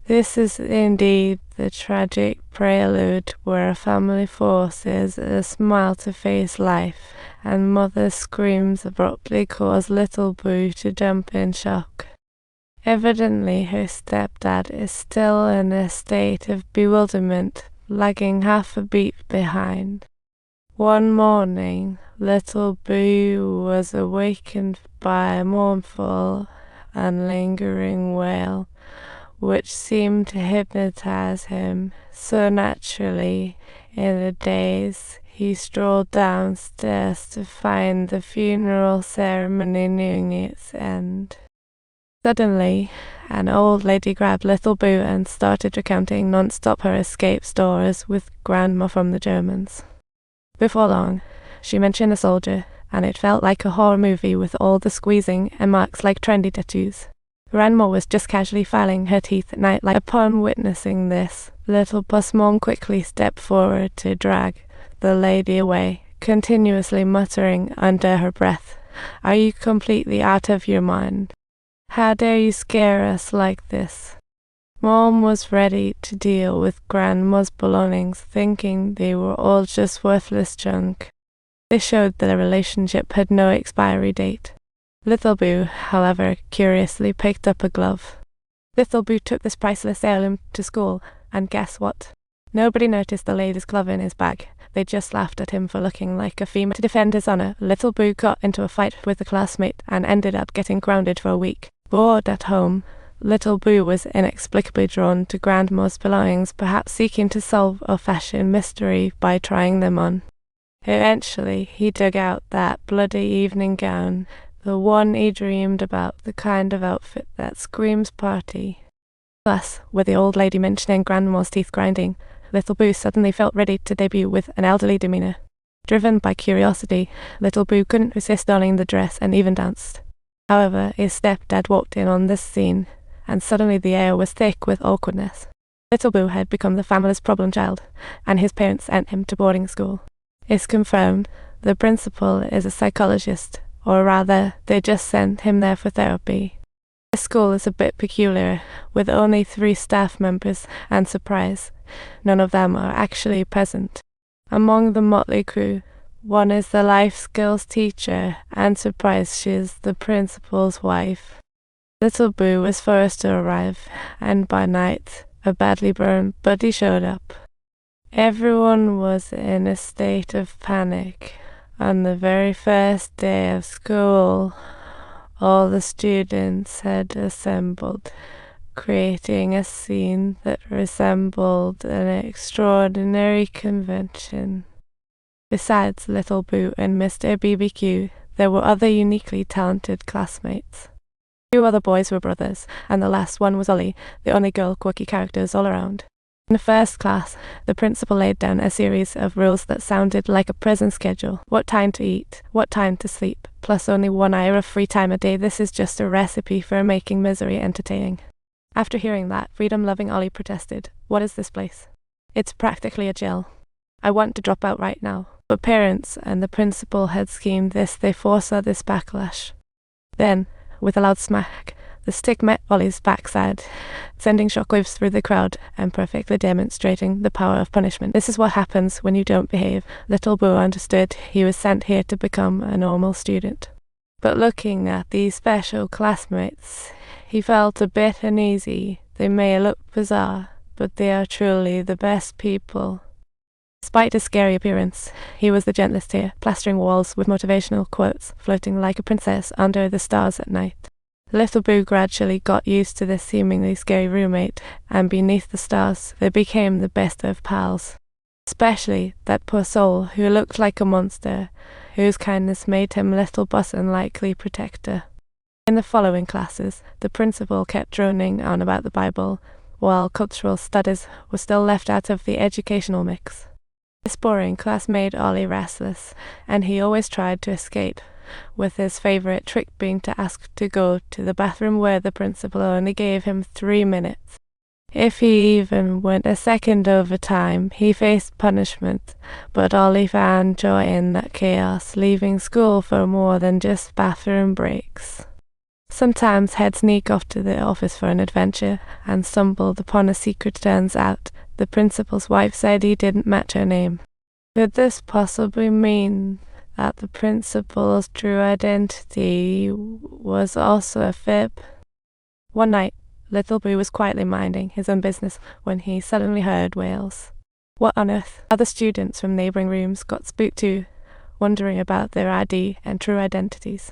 This is indeed the tragic prelude where a family forces a smile to face life, and mother's screams abruptly cause little Boo to jump in shock. Evidently, her stepdad is still in a state of bewilderment, lagging half a beat behind. One morning, little Boo was awakened by a mournful and lingering wail, which seemed to hypnotize him so naturally. In a daze, he strolled downstairs to find the funeral ceremony nearing its end. Suddenly, an old lady grabbed little Boo and started recounting non-stop her escape stories with Grandma from the Germans. Before long, she mentioned a soldier, and it felt like a horror movie with all the squeezing and marks like trendy tattoos. Grandma was just casually filing her teeth at night. Upon witnessing this, little Puss Mom quickly stepped forward to drag the lady away, continuously muttering under her breath, "Are you completely out of your mind? How dare you scare us like this?" Mom was ready to deal with Grandma's belongings, thinking they were all just worthless junk. This showed that the relationship had no expiry date. Little Boo, however, curiously picked up a glove. Little Boo took this priceless heirloom to school, and guess what? Nobody noticed the lady's glove in his bag. They just laughed at him for looking like a female. To defend his honor, Little Boo got into a fight with a classmate and ended up getting grounded for a week. Bored at home, Little Boo was inexplicably drawn to Grandma's belongings, perhaps seeking to solve a fashion mystery by trying them on. Eventually, he dug out that bloody evening gown, the one he dreamed about, the kind of outfit that screams party. Plus, with the old lady mentioning Grandma's teeth grinding, Little Boo suddenly felt ready to debut with an elderly demeanor. Driven by curiosity, Little Boo couldn't resist donning the dress and even danced. However, his stepdad walked in on this scene, and suddenly the air was thick with awkwardness. Little Boo had become the family's problem child, and his parents sent him to boarding school. It's confirmed the principal is a psychologist, or rather, they just sent him there for therapy. This school is a bit peculiar, with only 3 staff members, and surprise, none of them are actually present. Among the motley crew, one is the life skills teacher, and surprise, she is the principal's wife. Little Boo was first to arrive, and by night, a badly burned Buddy showed up. Everyone was in a state of panic. On the very first day of school, all the students had assembled, creating a scene that resembled an extraordinary convention. Besides Little Boo and Mr. BBQ, there were other uniquely talented classmates. 2 other boys were brothers, and the last one was Ollie, the only girl quirky characters all around. In the first class, the principal laid down a series of rules that sounded like a prison schedule. What time to eat, what time to sleep, plus only 1 hour of free time a day. This is just a recipe for making misery entertaining. After hearing that, freedom-loving Ollie protested, "What is this place? It's practically a jail. I want to drop out right now." But parents and the principal had schemed this. They foresaw this backlash. Then, with a loud smack, the stick met Ollie's backside, sending shockwaves through the crowd and perfectly demonstrating the power of punishment. This is what happens when you don't behave. Little Boo understood he was sent here to become a normal student. But looking at these special classmates, he felt a bit uneasy. They may look bizarre, but they are truly the best people. Despite his scary appearance, he was the gentlest here, plastering walls with motivational quotes, floating like a princess under the stars at night. Little Boo gradually got used to this seemingly scary roommate, and beneath the stars, they became the best of pals. Especially that poor soul who looked like a monster, whose kindness made him Little Bus' unlikely protector. In the following classes, the principal kept droning on about the Bible, while cultural studies were still left out of the educational mix. This boring class made Ollie restless, and he always tried to escape, with his favourite trick being to ask to go to the bathroom where the principal only gave him 3 minutes. If he even went a second over time, he faced punishment, but Ollie found joy in that chaos, leaving school for more than just bathroom breaks. Sometimes he'd sneak off to the office for an adventure and stumbled upon a secret. Turns out the principal's wife's ID didn't match her name. Could this possibly mean that the principal's true identity was also a fib? One night, Little Boo was quietly minding his own business when he suddenly heard wails. What on earth? Other students from neighbouring rooms got spooked too, wondering about their ID and true identities.